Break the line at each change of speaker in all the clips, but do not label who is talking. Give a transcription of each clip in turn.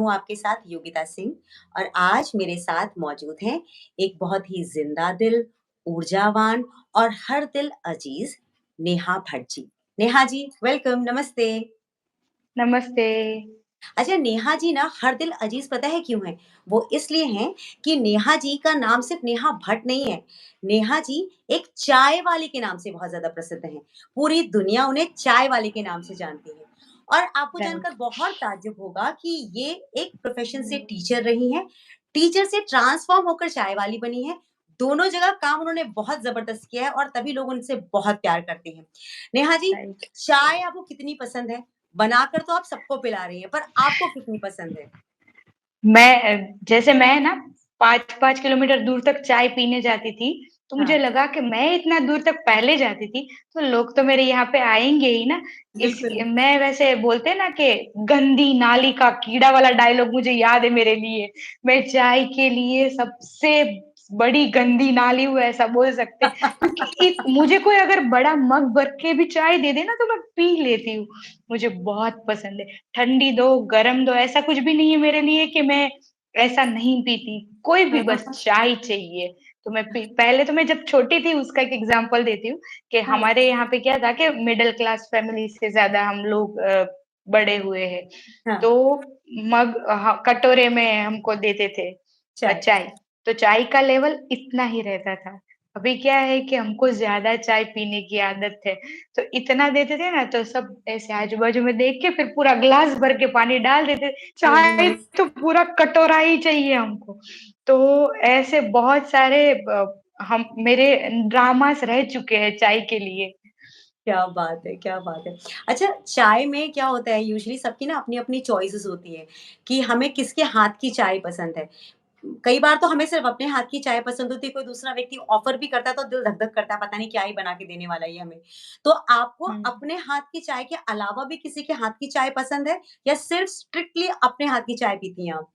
हूँ आपके साथ योगिता सिंह और आज मेरे साथ मौजूद हैं एक बहुत ही जिंदा दिल, ऊर्जावान और हर दिल अजीज नेहा भट्ट जी। नेहा जी, वेलकम, नमस्ते।
नमस्ते।
अच्छा नेहा जी ना हर दिल अजीज पता है क्यों है? वो इसलिए हैं कि नेहा जी का नाम सिर्फ नेहा भट्ट नहीं है। नेहा जी एक चाय वाली के नाम से बहुत ज़्यादा प्रसिद्ध हैं। पूरी दुनिया उन्हें चाय वाली के नाम से जानती है। और आपको जानकर
राइट।
बहुत ताज्जुब होगा कि ये एक प्रोफ़ेशन से टीचर रही हैं, टीचर से ट्रांसफ़ॉर्म होकर चाय वाली बनी हैं। दोनों जगह काम उन्होंने बहुत ज़बरदस्त किया है और तभी लोग उनसे बहुत प्यार करते हैं। नेहा जी,
राइट।
चाय आपको कितनी पसंद है? बनाकर तो आप सबको पिला रही हैं, पर आपको कितनी पसंद है?
जैसे मैं ना 5-5 किलोमीटर दूर तक चाय पीने जाती थी, तो मुझे
हाँ,
लगा कि मैं इतना दूर तक पहले जाती थी, तो लोग तो मेरे यहाँ पे आएँगे ही ना। इस
बिल्कुल।
मैं वैसे बोलते हैं ना कि गंदी नाली का कीड़ा वाला डायलॉग मुझे याद है मेरे लिए। मैं चाय के लिए सबसे बड़ी गंदी नाली हूँ, ऐसा बोल सकते हैं। क्योंकि मुझे कोई अगर बड़ा मग भर के भी चाय दे दे ना, तो मैं पी लेती हूँ। मुझे बहुत पसंद है। ठंडी दो, गरम दो, ऐसा कुछ भी नहीं है मेरे लिए कि मैं ऐसा नहीं पीती। कोई भी बस चाय चाहिए। तो पहले तो मैं जब छोटी थी उसका एक एग्जांपल देती हूँ कि
हाँ,
हमारे यहाँ पे क्या था कि मिडिल क्लास फैमिली से ज़्यादा हम लोग बड़े हुए हैं।
हाँ,
तो कटोरे में हमको देते थे
चाय।
चाय। तो चाय का लेवल इतना ही रहता था। अभी क्या है कि हमको ज़्यादा चाय पीने की आदत है। तो इतना देते थे ना तो सब ऐसे आजू-बाजू में देख के फिर पूरा ग्लास भर के पानी डाल देते। चाय
ओहो!
तो पूरा कटोरा ही चाहिए हमको। तो ऐसे बहुत सारे हम मेरे ड्रामास रह चुके हैं चाय के लिए।
क्या बात है, क्या बात है। अच्छा, चाय में क्या होता है यूजुअली सबकी ना अपनी-अपनी चॉइसेस होती है कि हमें किसके हाथ की चाय पसंद है। कई बार तो हमें सिर्फ़ अपने हाथ की चाय पसंद होती है, कोई दूसरा व्यक्ति ऑफ़र भी करता है तो दिल धक-धक करता है, पता नहीं क्या ही बना के देने वाला है ये हमें। तो आपको
हुँ।
अपने हाथ की चाय के अलावा भी किसी के हाथ की चाय पसंद है या सिर्फ़ स्ट्रिक्टली अपने हाथ की चाय पीती हैं आप?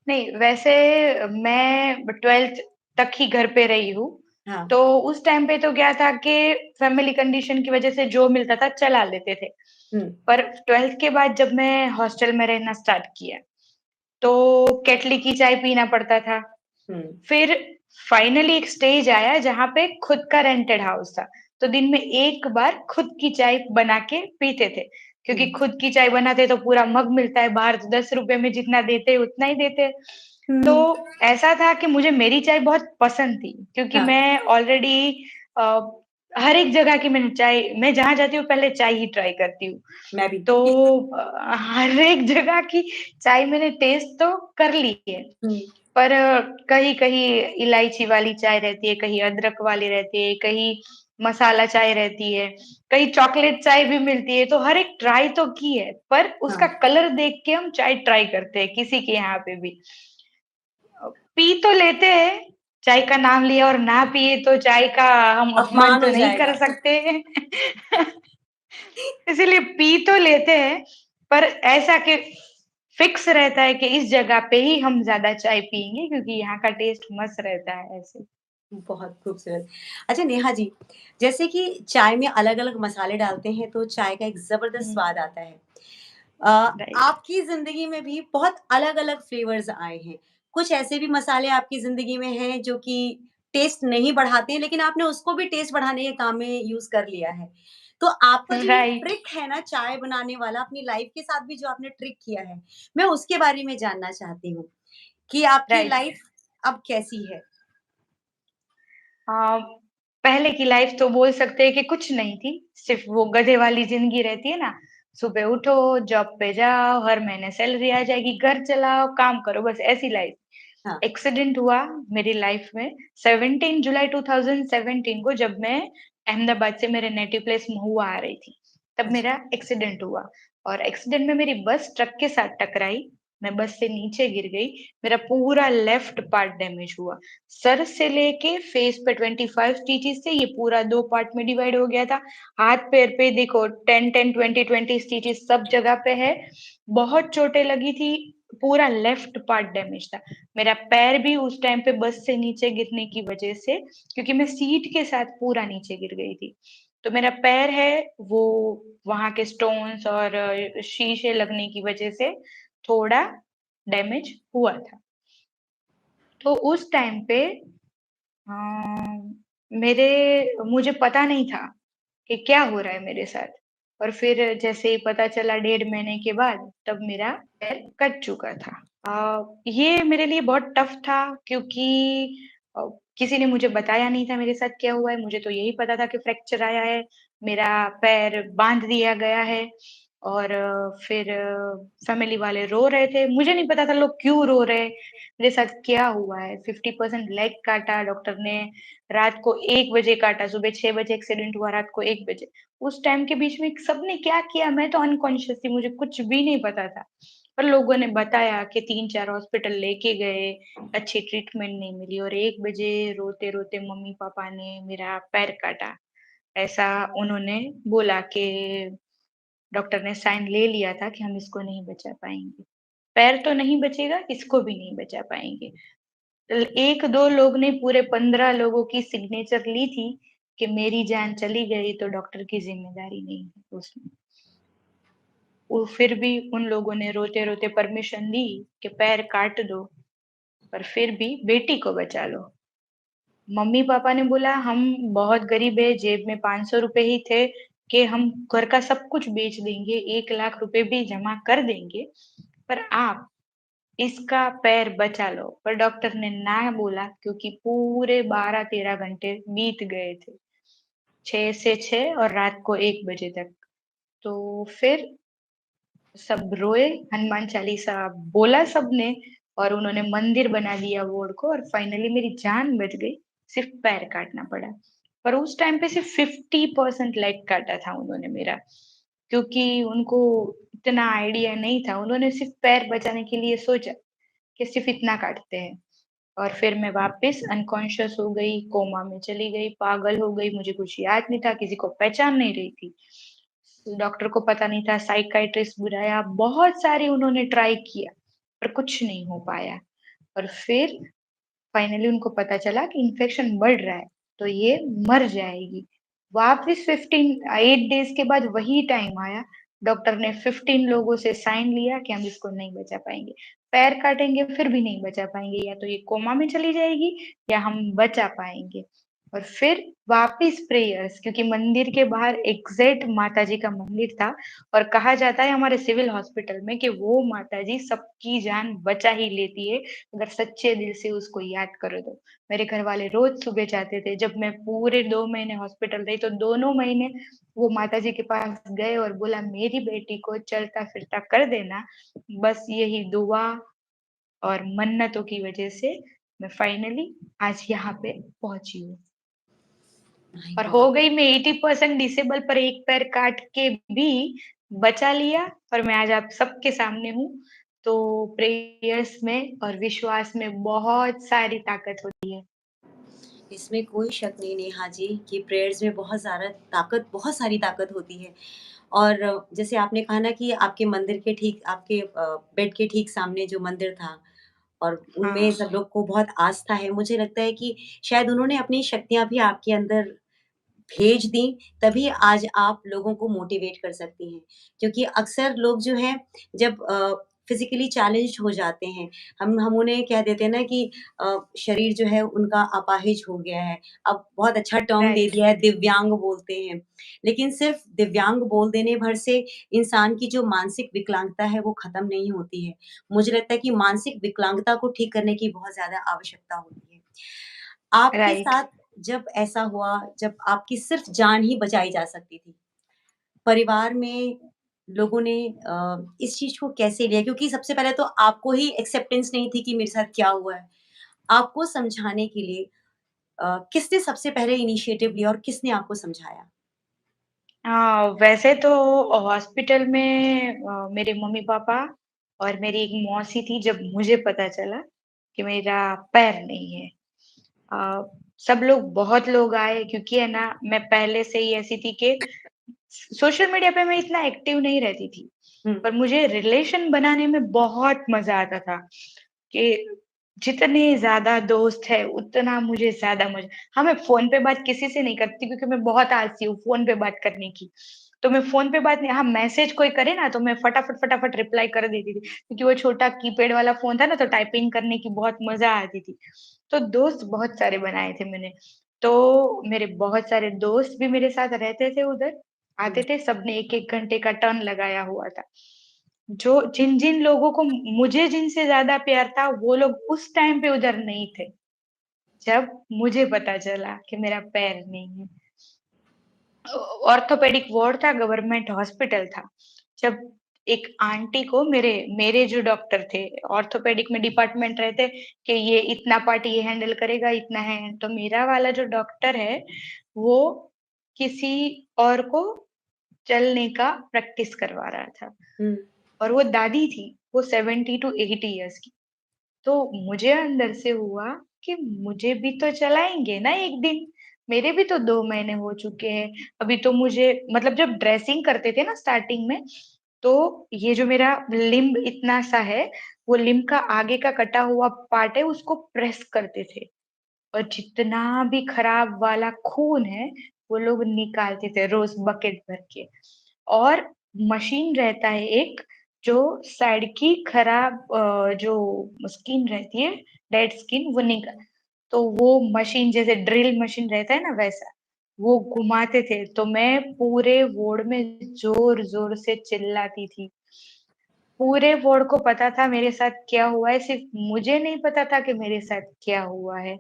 नहीं, वैसे मैं 12th तक ही घर पे रही हूँ।
हाँ।
तो उस टाइम पे तो क्या था कि फैमिली कंडीशन की वज़ह से जो मिलता था चला लेते थे।
हुँ,
पर 12th के बाद जब मैं हॉस्टल में रहना स्टार्ट किया, तो केटली की चाय पीना पड़ता था।
हुँ।
फिर फाइनली एक स्टेज आया जहाँ पे खुद का रेंटेड हाउस था। तो दिन में 1 बार खुद की चाय बना के पीते थे। क्योंकि
हुँ।
खुद की चाय बनाते तो पूरा मग मिलता है, बाहर तो ₹10 में जितना देते हैं उतना ही देते हैं। तो
हुँ,
ऐसा था कि मुझे मेरी चाय बहुत पसंद थी क्योंकि
हाँ,
मैं ऑलरेडी अ, हर एक जगह की मैं जहाँ जाती हूँ पहले चाय ही ट्राई करती हूँ।
मैं भी।
तो हर एक जगह की चाय मैंने टेस्ट तो कर ली है।
हुँ,
पर कहीं-कहीं इलायची वाली चाय रहती है, कहीं अदरक वाली रहती है, कहीं मसाला चाय रहती है, कहीं चॉकलेट चाय भी मिलती है, तो हर एक ट्राई तो की है, पर उसका
हाँ।
कलर देख के हम चाय ट्राई करते हैं, किसी के यहाँ पे भी। पी तो लेते हैं, चाय का नाम लिया और ना पिए तो चाय का हम अपमान
अपमान
तो
हो
नहीं कर
जाएगा।
सकते हैं। इसीलिए पी तो लेते हैं, पर ऐसा कि फिक्स रहता है कि इस जगह पे ही हम ज़्यादा चाय पिएँगे क्योंकि यहाँ का टेस्ट मस्त रहता है ऐसे।
बहुत खूबसूरत। अच्छा नेहा जी, जैसे कि चाय में अलग-अलग मसाले डालते हैं तो चाय का एक ज़बरदस्त
हुँ,
स्वाद आता है।
राइट।
आपकी ज़िंदगी में भी बहुत अलग-अलग फ्लेवर्स आए हैं। कुछ ऐसे भी मसाले आपकी ज़िंदगी में हैं जो कि टेस्ट नहीं बढ़ाते हैं, लेकिन आपने उसको भी टेस्ट बढ़ाने के काम में यूज़ कर लिया है। तो आपका जो ये
राइट,
ट्रिक है ना चाय बनाने वाला, अपनी लाइफ़ के साथ भी जो आपने ट्रिक किया है, मैं उसके बारे में जानना चाहती हूँ कि आपकी
राइट।
लाइफ़ अब कैसी है?
अ, पहले की लाइफ तो बोल सकते हैं कि कुछ नहीं थी, सिर्फ़ वो गधे वाली ज़िंदगी रहती है ना, सुबह उठो, जॉब पे जाओ, हर महीने सैलरी आ जाएगी, घर चलाओ, काम करो, बस ऐसी लाइफ।
हाँ,
एक्सीडेंट हुआ मेरी लाइफ में 17 जुलाई 2017 को जब मैं अहमदाबाद से मेरे नेटिव प्लेस महुआ आ रही थी, तब
अच्छा।
मेरा एक्सीडेंट हुआ और एक्सीडेंट में मेरी बस ट्रक के साथ टकराई, मैं बस से नीचे गिर गई, मेरा पूरा लेफ्ट पार्ट डैमेज हुआ। सर से लेके फेस पे 25 स्टिचेस थे, ये पूरा 2 पार्ट में डिवाइड हो गया था। हाथ-पैर पे देखो 10-10, 20-20 स्टिचेस सब जगह पे है। बहुत चोटें लगी थी, पूरा लेफ्ट पार्ट डैमेज था। मेरा पैर भी उस टाइम पे बस से नीचे गिरने की वजह से क्योंकि मैं सीट के साथ पूरा नीचे गिर गई थी। तो मेरा पैर है वो वहाँ के स्टोन्स और शीशे लगने की वजह से थोड़ा डैमेज हुआ था। तो उस टाइम पे अ, मेरे मुझे पता नहीं था कि क्या हो रहा है मेरे साथ। और फिर जैसे ही पता चला 1.5 महीने के बाद, तब मेरा पैर कट चुका था। ये मेरे लिए बहुत टफ था, क्योंकि अ, किसी ने मुझे बताया नहीं था मेरे साथ क्या हुआ है। मुझे तो यही पता था कि फ्रैक्चर आया है, मेरा पैर बांध दिया गया है। और फिर फैमिली वाले रो रहे थे, मुझे नहीं पता था लोग क्यों रो रहे हैं, मेरे साथ क्या हुआ है। 50% लेग काटा डॉक्टर ने, रात को 1 बजे काटा, सुबह 6 बजे एक्सीडेंट हुआ, रात को 1 बजे। उस टाइम के बीच में सबने क्या किया, मैं तो अनकॉन्शियस थी, मुझे कुछ भी नहीं पता था। पर लोगों ने बताया कि 3-4 हॉस्पिटल लेके गए, अच्छी ट्रीटमेंट नहीं मिली, और 1 बजे रोते रोते मम्मी पापा ने मेरा पैर काटा। ऐसा उन्होंने बोला कि डॉक्टर ने साइन ले लिया था कि हम इसको नहीं बचा पाएंगे। पैर तो नहीं बचेगा, इसको भी नहीं बचा पाएंगे। 1-2 लोग ने पूरे 15 लोगों की सिग्नेचर ली थी कि मेरी जान चली गई तो डॉक्टर की जिम्मेदारी नहीं है उसमें। वो फिर भी उन लोगों ने रोते-रोते परमिशन दी कि पैर काट दो, पर फिर भी बेटी को बचा लो। मम्मी-पापा ने बोला हम बहुत गरीब है, जेब में 500 रुपए ही थे कि हम घर का सब कुछ बेच देंगे, 1 लाख रुपए भी जमा कर देंगे, पर आप इसका पैर बचा लो। पर डॉक्टर ने ना बोला, क्योंकि पूरे 12-13 घंटे बीत गए थे, 6 से 6 और रात को 1 बजे तक। तो फिर सब रोए, हनुमान चालीसा बोला सबने, और उन्होंने मंदिर बना दिया वार्ड को, और फाइनली मेरी जान बच गई, सिर्फ पैर काटना पड़ा। पर उस टाइम पे सिर्फ 50% लेग काटा था उन्होंने मेरा, क्योंकि उनको इतना आइडिया नहीं था। उन्होंने सिर्फ पैर बचाने के लिए सोचा कि सिर्फ इतना काटते हैं। और फिर मैं वापस अनकॉन्शियस हो गई, कोमा में चली गई, पागल हो गई, मुझे कुछ याद नहीं था, किसी को पहचान नहीं रही थी। डॉक्टर को पता नहीं था, साइकियाट्रिस्ट बुलाया, बहुत सारी उन्होंने ट्राई किया, पर कुछ नहीं हो पाया। और फिर फाइनली उनको पता चला कि इन्फेक्शन बढ़ रहा है, तो ये मर जाएगी। वापस 8 डेज के बाद वही टाइम आया, डॉक्टर ने 15 लोगों से साइन लिया कि हम इसको नहीं बचा पाएंगे। पैर काटेंगे फिर भी नहीं बचा पाएंगे, या तो ये कोमा में चली जाएगी या हम बचा पाएंगे। और फिर वापस प्रेयर्स, क्योंकि मंदिर के बाहर एग्जैक्ट माता जी का मंदिर था, और कहा जाता है हमारे सिविल हॉस्पिटल में कि वो माता जी सबकी जान बचा ही लेती है, अगर सच्चे दिल से उसको याद करो तो। मेरे घर वाले रोज सुबह जाते थे, जब मैं पूरे 2 महीने हॉस्पिटल रही तो दोनों महीने वो माता जी के पास गए और बोला मेरी बेटी को चलता फिरता कर देना। बस यही दुआ और मन्नतों की वजह से मैं फाइनली आज यहाँ पे पहुंची हूँ।
माय
और
गॉड!
हो गई मैं 80% डिसेबल, पर एक पैर काट के भी बचा लिया, और मैं आज आप सबके सामने हूँ। तो प्रेयर्स में और विश्वास में बहुत सारी ताकत होती है।
इसमें कोई शक नहीं नेहा जी कि प्रेयर्स में बहुत सारी ताकत होती है। और जैसे आपने कहा ना कि आपके मंदिर के ठीक आपके बेड के ठीक सामने जो मंदिर था और उनमें
हाँ,
सब लोग को बहुत आस्था है। मुझे लगता है कि शायद उन्होंने अपनी शक्तियाँ भी आपके अंदर भेज दी, तभी आज आप लोगों को मोटिवेट कर सकती हैं। क्योंकि अक्सर लोग जो हैं जब फिज़िकली चैलेंज्ड हो जाते हैं, हम उन्हें कह देते हैं ना कि शरीर जो है उनका अपाहिज हो गया है। अब बहुत अच्छा टर्म दे
राइट,
दिया है दिव्यांग बोलते हैं। लेकिन सिर्फ़ दिव्यांग बोल देने भर से इंसान की जो मानसिक विकलांगता है वो ख़त्म नहीं होती है। मुझे लगता है कि मानसिक विकलांगता को ठीक करने की बहुत ज़्यादा आवश्यकता होती है। आपके
राइट।
साथ जब ऐसा हुआ, जब आपकी सिर्फ़ जान ही बचाई जा सकती थी, परिवार में लोगों ने इस चीज़ को कैसे लिया? क्योंकि सबसे पहले तो आपको ही एक्सेप्टेंस नहीं थी कि मेरे साथ क्या हुआ है। आपको समझाने के लिए किसने सबसे पहले इनिशिएटिव लिया और किसने आपको समझाया?
वैसे तो हॉस्पिटल में मेरे मम्मी-पापा और मेरी एक मौसी थी, जब मुझे पता चला कि मेरा पैर नहीं है। अ, सब लोग बहुत लोग आए, क्योंकि है ना मैं पहले से ही ऐसी थी कि सोशल मीडिया पे मैं इतना एक्टिव नहीं रहती थी,
हुँ,
पर मुझे रिलेशन बनाने में बहुत मज़ा आता था कि जितने ज़्यादा दोस्त हैं, उतना मुझे ज़्यादा मज़ा। हाँ, मैं फ़ोन पे बात किसी से नहीं करती, क्योंकि मैं बहुत आलसी हूँ फ़ोन पे बात करने की। तो मैं फ़ोन पे बात नहीं, हाँ, मैसेज कोई करे ना तो मैं फटाफट रिप्लाई कर देती थी, क्योंकि वो छोटा कीपैड वाला फ़ोन था ना, तो टाइपिंग करने की बहुत मज़ा आती थी। तो दोस्त बहुत सारे बनाए थे मैंने। तो मेरे बहुत सारे दोस्त भी मेरे साथ रहते थे उधर,
हुँ,
आते थे, सबने 1-1 घंटे का टर्न लगाया हुआ था। जो जिन-जिन लोगों को मुझे जिनसे ज़्यादा प्यार था, वो लोग उस टाइम पे उधर नहीं थे, जब मुझे पता चला कि मेरा पैर नहीं है। ऑर्थोपेडिक वार्ड था, गवर्नमेंट हॉस्पिटल था। जब एक आंटी को मेरे मेरे जो डॉक्टर थे, ऑर्थोपेडिक में डिपार्टमेंट रहते कि ये इतना पार्ट ये हैंडल करेगा, इतना है। तो मेरा वाला जो डॉक्टर है, वो किसी और को चलने का प्रैक्टिस करवा रहा था
हुँ,
और वो दादी थी, वो 70 टू 80 इयर्स की। तो मुझे अंदर से हुआ कि मुझे भी तो चलाएँगे ना एक दिन, मेरे भी तो 2 महीने हो चुके हैं। अभी तो मुझे मतलब जब ड्रेसिंग करते थे ना स्टार्टिंग में, तो ये जो मेरा लिम्ब इतना सा है, वो लिम्ब का आगे का कटा हुआ पार्ट है, उसको प्रेस करते थे और जितना भी खराब वाला खून है, वो लोग निकालते थे रोज़ बकेट भर के। और मशीन रहता है एक, जो साइड की खराब जो स्किन रहती है, डेड स्किन वो तो वो मशीन जैसे ड्रिल मशीन रहता है ना वैसा, वो घुमाते थे, तो मैं पूरे वार्ड में ज़ोर-ज़ोर से चिल्लाती थी। पूरे वार्ड को पता था मेरे साथ क्या हुआ है, सिर्फ़ मुझे नहीं पता था कि मेरे साथ क्या हुआ है।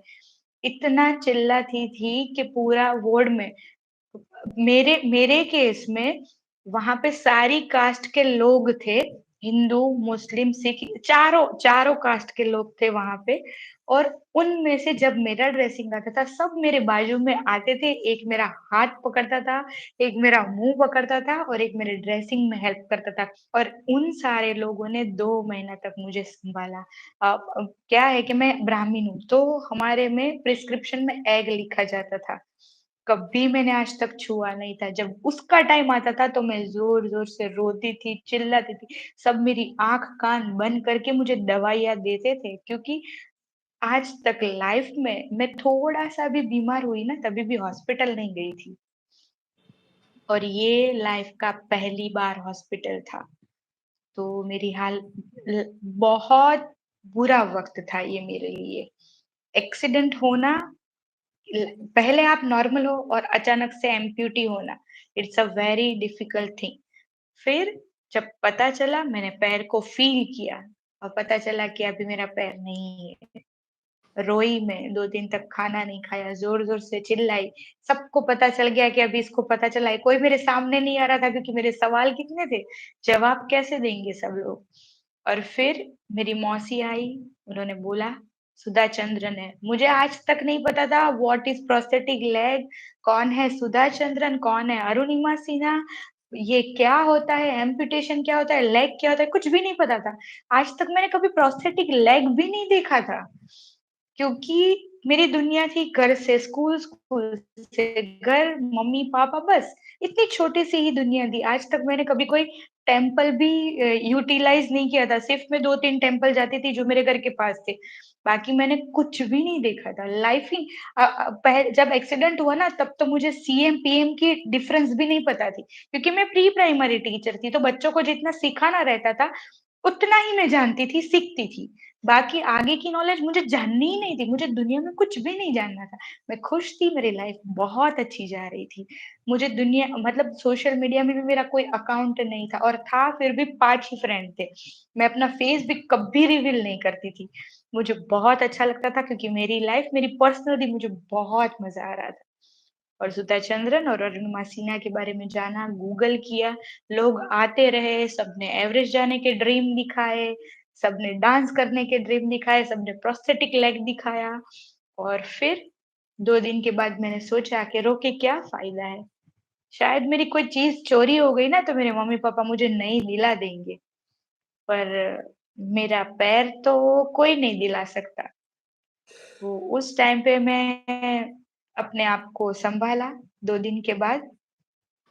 इतना चिल्लाती थी कि पूरा वार्ड में मेरे मेरे केस में वहाँ पे सारी कास्ट के लोग थे, हिंदू, मुस्लिम, सिख चारों चारों कास्ट के लोग थे वहाँ पे और उनमें से जब मेरा ड्रेसिंग आता था, सब मेरे बाजू में आते थे, एक मेरा हाथ पकड़ता था, एक मेरा मुँह पकड़ता था और एक मेरे ड्रेसिंग में हेल्प करता था और उन सारे लोगों ने 2 महीना तक मुझे सँभाला। क्या है कि मैं ब्राह्मीण हूँ, तो हमारे में प्रिस्क्रिप्शन में एग लिखा जाता था। कभी मैंने आज तक छुआ नहीं था। जब उसका टाइम आता था तो मैं ज़ोर-ज़ोर से रोती थी, चिल्लाती थी। सब मेरी आँख, कान बंद करके मुझे दवाइयाँ देते थे क्योंकि आज तक लाइफ़ में मैं थोड़ा-सा भी बीमार हुई ना तभी भी हॉस्पिटल नहीं गई थी। और ये लाइफ़ का पहली बार हॉस्पिटल था। तो मेरी हाल ल बहुत बुरा वक़्त था ये मेरे लिए। एक्सीडेंट होना ल पहले आप नॉर्मल हो और अचानक से एम्पुटी होना, it's a very difficult thing. फिर जब पता चला मैंने पैर को फ़ील किया और पता चला कि अभी मेरा पैर नहीं है। रोई मैं 2 दिन तक खाना नहीं खाया, ज़ोर-ज़ोर से चिल्लाई। सबको पता चल गया कि अभी इसको पता चला है। कोई मेरे सामने नहीं आ रहा था क्योंकि मेरे सवाल कितने थे, जवाब कैसे देंगे सब लोग? और फिर मेरी मौसी आई, उन्होंने बोला सुधा चंद्रन है। मुझे आज तक नहीं पता था व्हाट इज़ प्रोस्थेटिक लेग, कौन है सुधा चंद्रन, कौन है अरुणिमा सिन्हा, ये क्या होता है, एम्पुटेशन क्या होता है, लेग क्या होता है, कुछ भी नहीं पता था। आज तक मैंने कभी प्रोस्थेटिक लेग भी नहीं देखा था। क्योंकि मेरी दुनिया थी घर से स्कूल, स्कूल से घर, मम्मी-पापा बस, इतनी छोटी-सी ही दुनिया थी। आज तक मैंने कभी कोई टेम्पल भी यूटिलाइज़ नहीं किया था। सिर्फ़ मैं 2-3 टेम्पल जाती थी जो मेरे घर के पास थे। बाकी मैंने कुछ भी नहीं देखा था। लाइफ़ ही जब एक्सीडेंट हुआ ना तब तो मुझे सीएम, पीएम की डिफ़रेंस भी नहीं पता थी। क्योंकि मैं प्री प्राइमरी टीचर थी, तो बच्चों को जितना सिखाना रहता था, उतना ही मैं जानती थी, सीखती थी। बाकी आगे की नॉलेज मुझे जाननी ही नहीं थी, मुझे दुनिया में कुछ भी नहीं जानना था। मैं खुश थी, मेरी लाइफ़ बहुत अच्छी जा रही थी। मुझे दुनिया मतलब सोशल मीडिया में भी मेरा कोई अकाउंट नहीं था और था फिर भी 5 ही फ्रेंड थे। मैं अपना फेस भी कभी रिवील नहीं करती थी। मुझे बहुत अच्छा लगता था क्योंकि मेरी लाइफ़ मेरी पर्सनली मुझे बहुत मज़ा आ रहा था। और सुधा चंद्रन और अरुणिमा सिन्हा के बारे में जाना, गूगल किया, लोग आते रहे, सबने एवरेस्ट जाने के ड्रीम दिखाए, सबने डांस करने के ड्रीम दिखाए, सबने प्रोस्थेटिक लेग दिखाया और फिर 2 दिन के बाद मैंने सोचा कि रो के क्या फ़ायदा है? शायद मेरी कोई चीज़ चोरी हो गई ना तो मेरे मम्मी-पापा मुझे नई दिला देंगे, पर मेरा पैर तो कोई नहीं दिला सकता। तो उस टाइम पे मैं अपने आप को सँभाला 2 दिन के बाद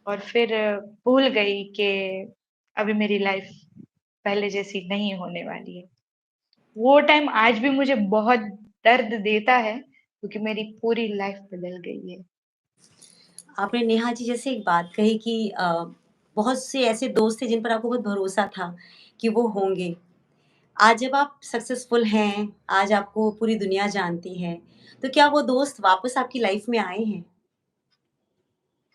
और फिर भूल गई कि अभी मेरी लाइफ़ पहले जैसी नहीं होने वाली है। वो टाइम आज भी मुझे बहुत दर्द देता है क्योंकि मेरी पूरी लाइफ़ बदल गई है।
आपने नेहा जी जैसे एक बात कही कि बहुत से ऐसे दोस्त थे जिन पर आपको बहुत भरोसा था कि वो होंगे। आज जब आप सक्सेसफुल हैं, आज आपको पूरी दुनिया जानती है, तो क्या वो दोस्त वापस आपकी लाइफ़ में आए हैं?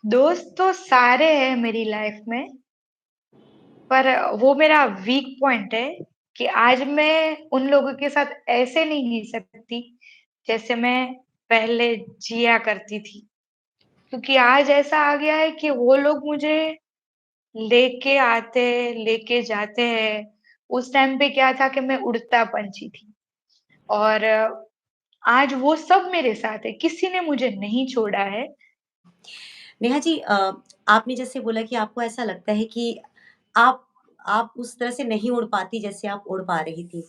दोस्त तो सारे हैं मेरी लाइफ में, पर वो मेरा वीक पॉइंट है कि आज मैं उन लोगों के साथ ऐसे नहीं जी सकती, जैसे मैं पहले जिया करती थी। क्योंकि आज ऐसा आ गया है कि वो लोग मुझे लेके आते, लेके जाते हैं। उस टाइम पे क्या था कि मैं उड़ता पंछी थी और आज वो सब मेरे साथ है, किसी ने मुझे नहीं छोड़ा है।
नेहा जी आपने जैसे बोला कि आपको ऐसा लगता है कि आप आप उस तरह से नहीं उड़ पाती जैसे आप उड़ पा रही थी।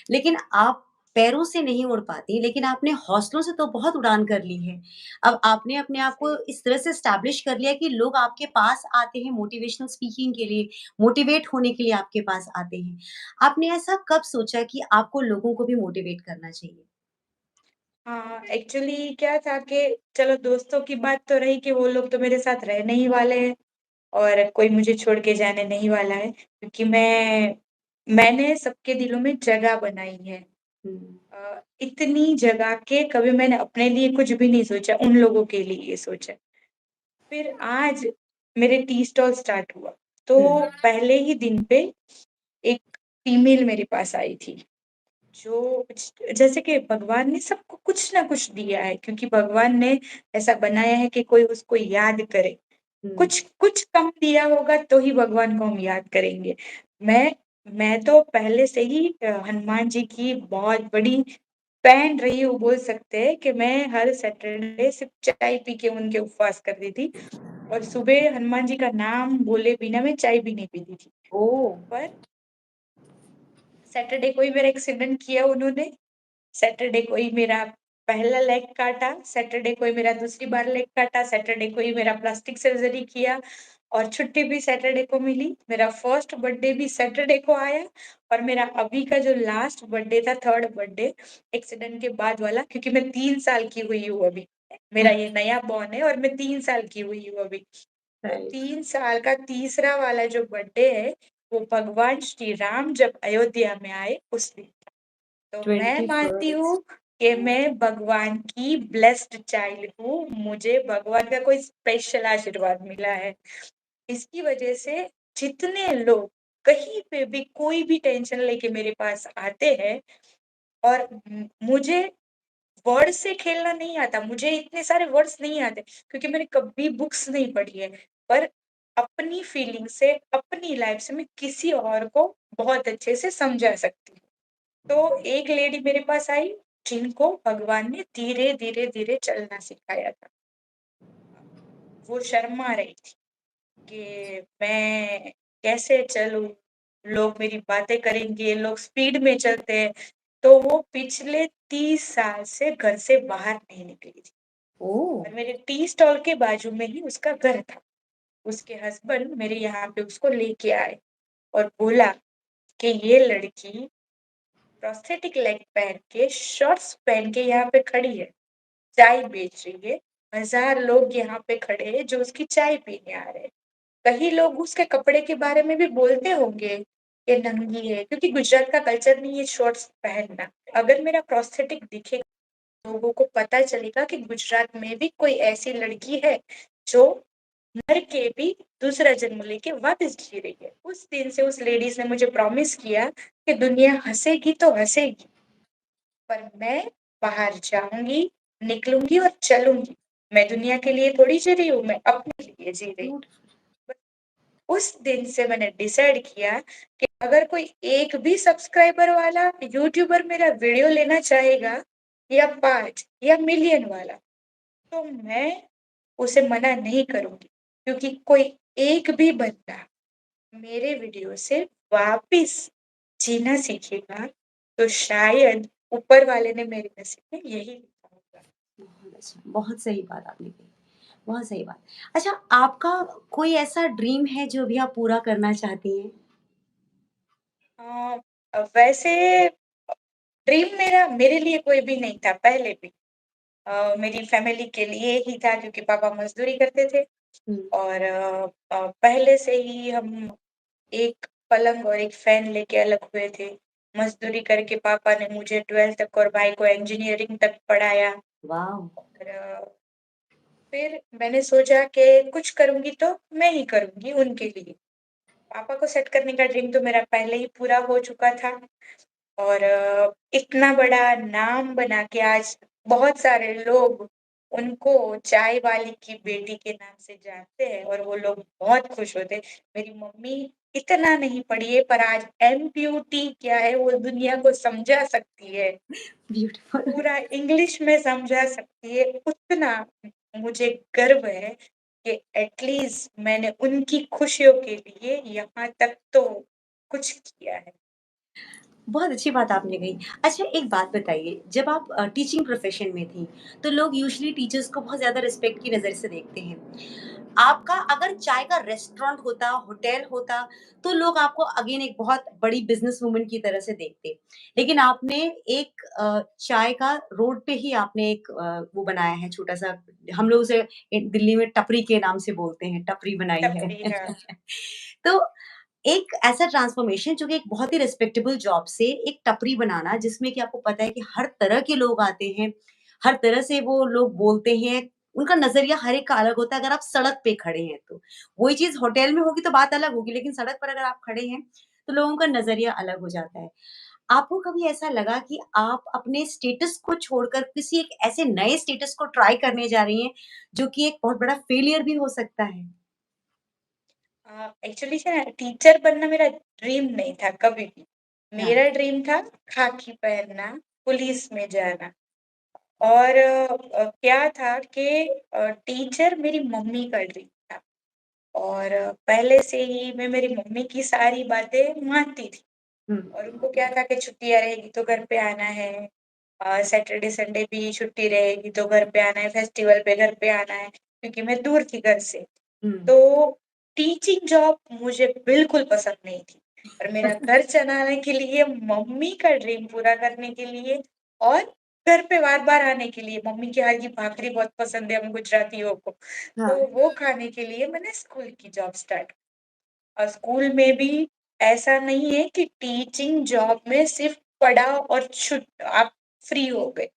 लेकिन आप पैरों से नहीं उड़ पाती, लेकिन आपने हौसलों से तो बहुत उड़ान कर ली है। अब आपने अपने आप को
सही।
इस तरह से एस्टेब्लिश कर लिया कि लोग आपके पास आते हैं मोटिवेशनल स्पीकिंग के लिए, मोटिवेट होने के लिए आपके पास आते हैं। आपने ऐसा कब सोचा कि आपको लोगों को भी मोटिवेट करना चाहिए?
हाँ, एक्चुअली क्या था कि चलो दोस्तों की बात तो रही कि वो लोग तो मेरे साथ रहने ही वाले हैं और कोई मुझे छोड़ के जाने नहीं वाला है क्योंकि मैंने सबके दिलों में जगह बनाई है।
हुँ,
इतनी जगह के कभी मैंने अपने लिए कुछ भी नहीं सोचा, उन लोगों के लिए ये सोचा। फिर आज मेरे टी स्टॉल स्टार्ट हुआ,
हुँ,
तो पहले ही दिन पे एक फीमेल मेरे पास आई थी। जो जैसे कि भगवान ने सबको कुछ ना कुछ दिया है क्योंकि भगवान ने ऐसा बनाया है कि कोई उसको याद करे।
हुँ,
कुछ कुछ कम दिया होगा तो ही भगवान को हम याद करेंगे। मैं मैं तो पहले से ही हनुमान जी की बहुत बड़ी फैन रही हूँ बोल सकते हैं कि मैं हर सैटरडे सिर्फ़ चाय पी के उनके उपवास करती थी और सुबह हनुमान जी का नाम बोले बिना मैं चाय भी नहीं पीती थी।
ओह!
पर सैटरडे को ही मेरा एक्सीडेंट किया उन्होंने। सैटरडे को ही मेरा पहला लेग काटा, सैटरडे को ही मेरा दूसरी बार लेग काटा, सैटरडे को ही मेरा प्लास्टिक सर्जरी किया और छुट्टी भी सैटरडे को मिली। मेरा फर्स्ट बर्थडे भी सैटरडे को आया और मेरा अभी का जो लास्ट बर्थडे था, थर्ड बर्थडे एक्सीडेंट के बाद वाला क्योंकि मैं 3 साल की हुई हूँ अभी। मेरा ये नया बॉर्न है और मैं 3 साल की हुई हूँ अभी। तो
राइट,
3 साल का तीसरा वाला जो बर्थडे है, वो भगवान श्री राम जब अयोध्या में आए उस दिन। तो मैं मानती
21st
हूँ कि मैं भगवान की ब्लेस्ड चाइल्ड हूँ, मुझे भगवान का कोई स्पेशल आशीर्वाद मिला है। इसकी वजह से जितने लोग कहीं पे भी कोई भी टेंशन लेके मेरे पास आते हैं और मुझे वर्ड से खेलना नहीं आता, मुझे इतने सारे वर्ड्स नहीं आते क्योंकि मैंने कभी बुक्स नहीं पढ़ी है। पर अपनी फीलिंग से, अपनी लाइफ से मैं किसी और को बहुत अच्छे से समझा सकती हूँ। तो एक लेडी मेरे पास आई, जिनको भगवान ने धीरे-धीरे, धीरे चलना सिखाया था। वो शर्मा रही थी कि मैं कैसे चलूँ? लोग मेरी बातें करेंगे, लोग स्पीड में चलते हैं। तो वो पिछले 30 साल से घर से बाहर नहीं निकली थी
ओह!
और मेरे टी स्टॉल के बाजू में ही उसका घर था। उसके हस्बैंड मेरे यहाँ पे उसको लेके आए और बोला कि ये लड़की प्रोस्थेटिक लेग पहन के, शॉर्ट्स पहन के यहाँ पे खड़ी है, चाय बेच रही है। 1000 लोग यहाँ पे खड़े हैं जो उसकी चाय पीने आ रहे हैं। कई लोग उसके कपड़े के बारे में भी बोलते होंगे, ये नंगी है क्योंकि गुजरात का कल्चर नहीं है शॉर्ट्स पहनना। अगर मेरा प्रोस्थेटिक दिखेगा, लोगों को पता चलेगा कि गुजरात में भी कोई ऐसी लड़की है जो मर के भी दूसरा जन्म लेके वापस जी रही है। उस दिन से उस लेडीज़ ने मुझे प्रॉमिस किया कि दुनिया हँसेगी तो हँसेगी, पर मैं बाहर जाऊँगी, निकलूँगी और चलूँगी। मैं दुनिया के लिए थोड़ी जी रही हूँ, मैं अपने लिए जी रही हूँ।
ब्यूटीफुल
उस दिन से मैंने डिसाइड किया कि अगर कोई एक भी सब्सक्राइबर वाला यूट्यूबर मेरा वीडियो लेना चाहेगा या 5 या मिलियन वाला, तो मैं उसे मना नहीं करूँगी क्योंकि कोई एक भी बंदा मेरे वीडियो से वापिस जीना सीखेगा, तो शायद ऊपर वाले ने मेरे नसीब में यही लिखा होगा।
बहुत अच्छा, बहुत सही बात आपने कही, बहुत सही बात। अच्छा आपका कोई ऐसा ड्रीम है जो अभी आप पूरा करना चाहती हैं?
अ वैसे ड्रीम मेरे लिए कोई भी नहीं था पहले भी। मेरी फैमिली के लिए ही था क्योंकि पापा मज़दूरी करते थे।
हुँ।
और पहले से ही हम एक पलंग और एक फैन लेके अलग हुए थे। मज़दूरी करके पापा ने मुझे 12th तक और भाई को इंजीनियरिंग तक पढ़ाया
वॉव!
और फिर मैंने सोचा कि कुछ करूँगी तो मैं ही करूँगी उनके लिए। पापा को सेट करने का ड्रीम तो मेरा पहले ही पूरा हो चुका था और इतना बड़ा नाम बना के आज बहुत सारे लोग उनको चाय वाली की बेटी के नाम से जानते हैं और वो लोग बहुत खुश होते हैं। मेरी मम्मी इतना नहीं पढ़ी है पर आज एमप्यूटी क्या है वो दुनिया को समझा सकती है।
ब्यूटीफुल।
पूरा इंग्लिश में समझा सकती है, उतना मुझे गर्व है कि एटलीस्ट मैंने उनकी खुशियों के लिए यहाँ तक तो कुछ किया है।
बहुत अच्छी बात आपने कही। अच्छा एक बात बताइए, जब आप टीचिंग प्रोफ़ेशन में थीं, तो लोग यूजुअली टीचर्स को बहुत ज़्यादा रिस्पेक्ट की नज़र से देखते हैं। आपका अगर चाय का रेस्टोरेंट होता, होटल होता, तो लोग आपको अगेन एक बहुत बड़ी बिज़नेस वुमन की तरह से देखते। लेकिन आपने एक चाय का रोड पे ही आपने एक वो बनाया है छोटा-सा, हम लोग उसे दिल्ली में टपरी के नाम से बोलते हैं, टपरी बनाई है।
टपरी हाँ।
तो एक ऐसा ट्रांसफॉर्मेशन जो कि एक बहुत ही रिस्पेक्टेबल जॉब से एक टपरी बनाना जिसमें कि आपको पता है कि हर तरह के लोग आते हैं, हर तरह से वो लोग बोलते हैं, उनका नज़रिया हर एक का अलग होता है अगर आप सड़क पे खड़े हैं तो। वही चीज़ होटल में होगी तो बात अलग होगी, लेकिन सड़क पर अगर आप खड़े हैं, तो लोगों का नज़रिया अलग हो जाता है। आपको कभी ऐसा लगा कि आप अपने स्टेटस को छोड़कर किसी एक ऐसे नए स्टेटस को ट्राई करने जा रही हैं, जो कि एक बहुत बड़ा फेलियर भी हो सकता है?
एक्चुअली क्या है टीचर बनना मेरा ड्रीम नहीं था कभी भी।
हाँ।
मेरा ड्रीम था खाकी पहनना, पुलिस में जाना और क्या था कि टीचर मेरी मम्मी का ड्रीम था और पहले से ही मैं मेरी मम्मी की सारी बातें मानती थी।
हुँ,
और उनको क्या था कि छुट्टियाँ रहेगी तो घर पे आना है सैटरडे संडे भी छुट्टी रहेगी तो घर पे आना है, फेस्टिवल पे घर पे आना है, क्योंकि मैं दूर थी घर से।
हुँ।
तो टीचिंग जॉब मुझे बिल्कुल पसंद नहीं थी और मेरा घर चलाने के लिए, मम्मी का ड्रीम पूरा करने के लिए और घर पे बार-बार आने के लिए, मम्मी के हाथ की भाकरी बहुत पसंद है हम गुजरातियों को,
हाँ,
तो वो खाने के लिए मैंने स्कूल की जॉब स्टार्ट और स्कूल में भी ऐसा नहीं है कि टीचिंग जॉब में सिर्फ पढ़ाओ और छुट आप फ्री हो गए।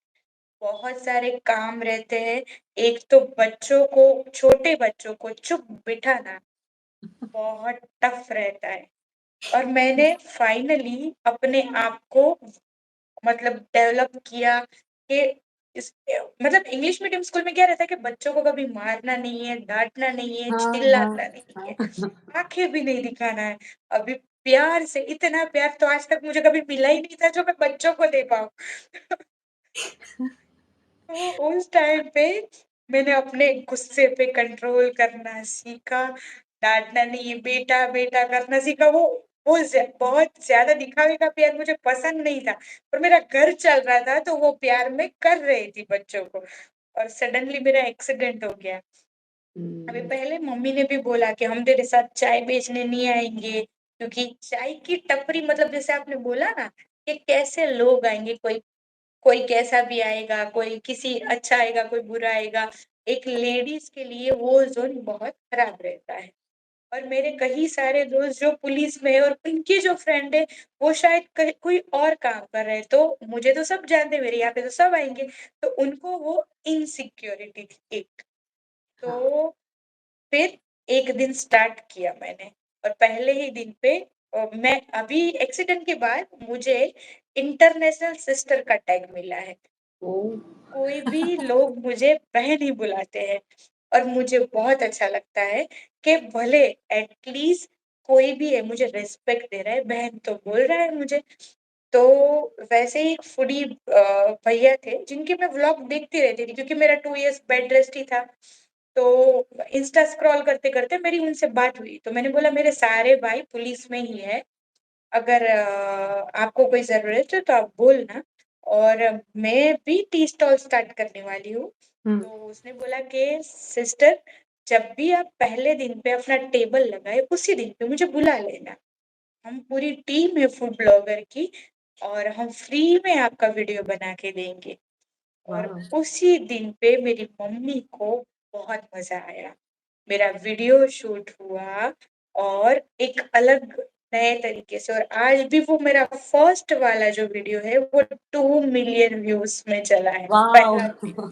बहुत सारे काम रहते हैं। एक तो बच्चों को छोटे बच्चों को चुप बिठाना बहुत टफ रहता है और मैंने फाइनली अपने आप को मतलब डेवलप किया कि इस मतलब इंग्लिश मीडियम स्कूल में क्या रहता है कि बच्चों को कभी मारना नहीं है, डाँटना नहीं है,
हाँ, हाँ,
चिल्लाना नहीं है,
हाँ।
आँखें भी नहीं दिखाना है। अभी प्यार से इतना प्यार तो आज तक मुझे कभी मिला ही नहीं था जो मैं बच्चों को दे पाऊँ। तो उस टाइम पे मैंने अपने गुस्से पे कंट्रोल करना सीखा, डाँटना नहीं है, बेटा, बेटा करना सीखा। वो बहुत ज़्यादा दिखावे का प्यार मुझे पसंद नहीं था, पर मेरा घर चल रहा था तो वो प्यार मैं कर रही थी बच्चों को और सडनली मेरा एक्सीडेंट हो गया। अभी
हुँ,
पहले मम्मी ने भी बोला कि हम तेरे साथ चाय बेचने नहीं आएँगे, क्योंकि चाय की टपरी मतलब जैसे आपने बोला ना कि कैसे लोग आएँगे, कोई कोई कैसा भी आएगा, कोई किसी अच्छा आएगा, कोई बुरा आएगा। एक लेडीज़ के लिए वो ज़ोन बहुत खराब रहता है और मेरे कई सारे दोस्त जो पुलिस में है और उनके जो फ्रेंड है, वो शायद कहीं कोई और काम कर रहे हैं। तो मुझे तो सब जानते हैं, मेरे यहाँ पे तो सब आएँगे, तो उनको वो इनसिक्योरिटी थी एक।
हाँ।
तो फिर एक दिन स्टार्ट किया मैंने और पहले ही दिन पे मैं अभी एक्सीडेंट के बाद मुझे इंटरनेशनल सिस्टर का टैग मिला है।
ओह!
कोई भी लोग मुझे बहन ही बुलाते हैं और मुझे बहुत अच्छा लगता है कि भले एटलीस्ट कोई भी है मुझे रिस्पेक्ट दे रहा है, बहन तो बोल रहा है मुझे। तो वैसे ही एक फूडी भैया थे जिनके मैं व्लॉग देखती रहती थी क्योंकि मेरा 2 इयर्स बेड रेस्ट ही था। तो इंस्टा स्क्रॉल करते-करते मेरी उनसे बात हुई, तो मैंने बोला मेरे सारे भाई पुलिस में ही है, अगर आपको कोई ज़रूरत है तो आप बोलना और मैं भी टी स्टॉल स्टार्ट करने वाली हूँ।
हुँ,
तो उसने बोला कि सिस्टर जब भी आप पहले दिन पे अपना टेबल लगाए, उसी दिन पे मुझे बुला लेना। हम पूरी टीम है फूड ब्लॉगर की और हम फ्री में आपका वीडियो बना के देंगे। और
वाह!
उसी दिन पे मेरी मम्मी को बहुत मज़ा आया। मेरा वीडियो शूट हुआ और एक अलग नए तरीके से, और आज भी वो मेरा फर्स्ट वाला जो वीडियो है वो 2 मिलियन व्यूज़ में चला है,
वॉव!
पहला वीडियो।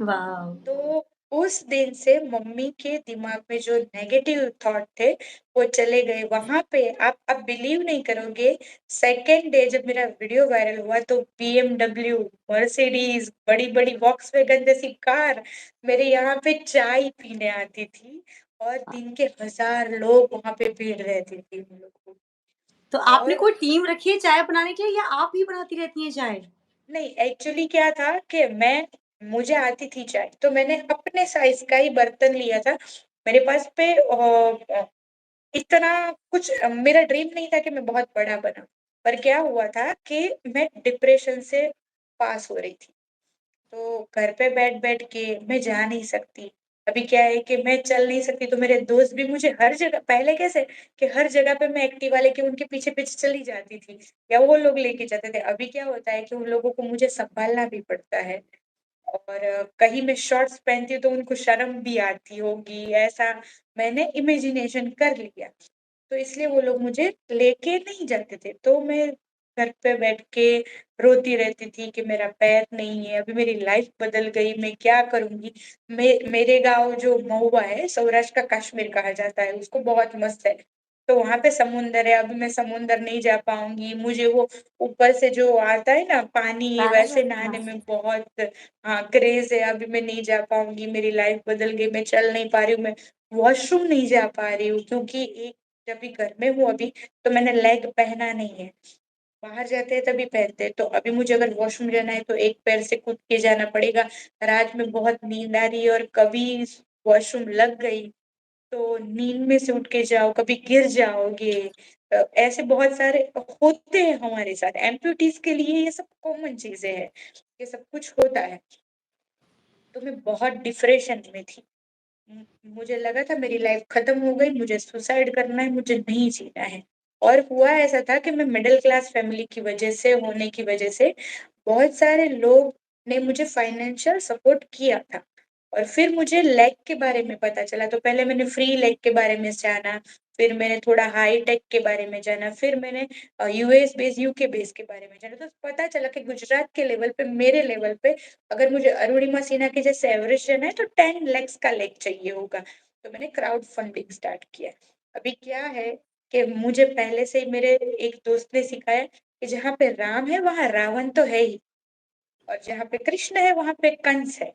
वॉव!
तो उस दिन से मम्मी के दिमाग में जो नेगेटिव थॉट थे, वो चले गए। वहाँ पे आप बिलीव नहीं करोगे, सेकंड डे जब मेरा वीडियो वायरल हुआ तो बीएमडब्ल्यू, मर्सिडीज़, बड़ी-बड़ी वॉक्सवैगन जैसी कार मेरे यहाँ पे चाय पीने आती थी और दिन के 1000 लोग वहाँ पे भीड़ रहती थी उन लोगों की।
तो आपने
और
कोई टीम रखी है चाय बनाने के लिए या आप ही बनाती रहती हैं चाय?
नहीं, एक्चुअली क्या था कि मुझे आती थी चाय, तो मैंने अपने साइज़ का ही बर्तन लिया था। मेरे पास पे इतना कुछ मेरा ड्रीम नहीं था कि मैं बहुत बड़ा बनाऊँ। पर क्या हुआ था कि मैं डिप्रेशन से पास हो रही थी। तो घर पे बैठ-बैठ के मैं जा नहीं सकती। अभी क्या है कि मैं चल नहीं सकती, तो मेरे दोस्त भी मुझे हर जगह, पहले कैसे कि हर जगह पे मैं एक्टिवा लेके उनके पीछे-पीछे चली जाती थी या वो लोग लेके जाते थे। अभी क्या होता है कि उन लोगों को मुझे सँभालना भी पड़ता है। और कहीं मैं शॉर्ट्स पहनती हूँ तो उनको शर्म भी आती होगी, ऐसा मैंने इमेजिनेशन कर लिया। तो इसलिए वो लोग मुझे लेके नहीं जाते थे। तो मैं घर पे बैठ के रोती रहती थी कि मेरा पैर नहीं है, अभी मेरी लाइफ़ बदल गई, मैं क्या करूँगी? मेरे गाँव जो महुआ है, सौराष्ट्र का कश्मीर कहा जाता है, उसको बहुत मस्त है। तो वहाँ पे समुंदर है, अभी मैं समुंदर नहीं जा पाऊँगी, मुझे वो ऊपर से जो आता है ना पानी,
गाना
वैसे
गाना
नहाने
हाँ।
में बहुत क्रेज़ है, अभी मैं नहीं जा पाऊँगी, मेरी लाइफ़ बदल गई, मैं चल नहीं पा रही हूँ, मैं वॉशरूम नहीं जा पा रही हूँ, क्योंकि एक जब भी घर में हूँ अभी, तो मैंने लेग पहना नहीं है। बाहर जाते हैं तभी पहनते हैं, तो अभी मुझे अगर वॉशरूम जाना है तो एक पैर से कूद के जाना पड़ेगा। रात में बहुत नींद आ रही है और कभी वॉशरूम लग गई, तो नींद में से उठ के जाओ, कभी गिर जाओगे। ऐसे बहुत सारे होते हैं हमारे साथ। एम्पुटीज़ के लिए ये सब कॉमन चीज़ें हैं, ये सब कुछ होता है। तो मैं बहुत डिप्रेशन में थी। मुझे लगा था मेरी लाइफ खत्म हो गई, मुझे सुसाइड करना है, मुझे नहीं जीना है। और हुआ ऐसा था कि मैं मिडल क्लास फैमिली की वजह से, होने की वजह से, बहुत सारे लोग ने मुझे फाइनेंशियल सपोर्ट किया था। और फिर मुझे लेग के बारे में पता चला, तो पहले मैंने फ्री लेग के बारे में जाना, फिर मैंने थोड़ा हाई टेक के बारे में जाना, फिर मैंने यूएस बेस, यूके बेस के बारे में जाना। तो पता चला कि गुजरात के लेवल पे, मेरे लेवल पे, अगर मुझे अरुणिमा सिन्हा के जैसे एवरेज रहना है तो 10 लैक्स का लेग चाहिए होगा। तो मैंने क्राउड फंडिंग स्टार्ट किया। अभी क्या है कि मुझे पहले से ही मेरे एक दोस्त ने सिखाया कि जहाँ पे राम है वहाँ रावण तो है ही, और जहाँ पे कृष्ण है वहाँ पे कंस है।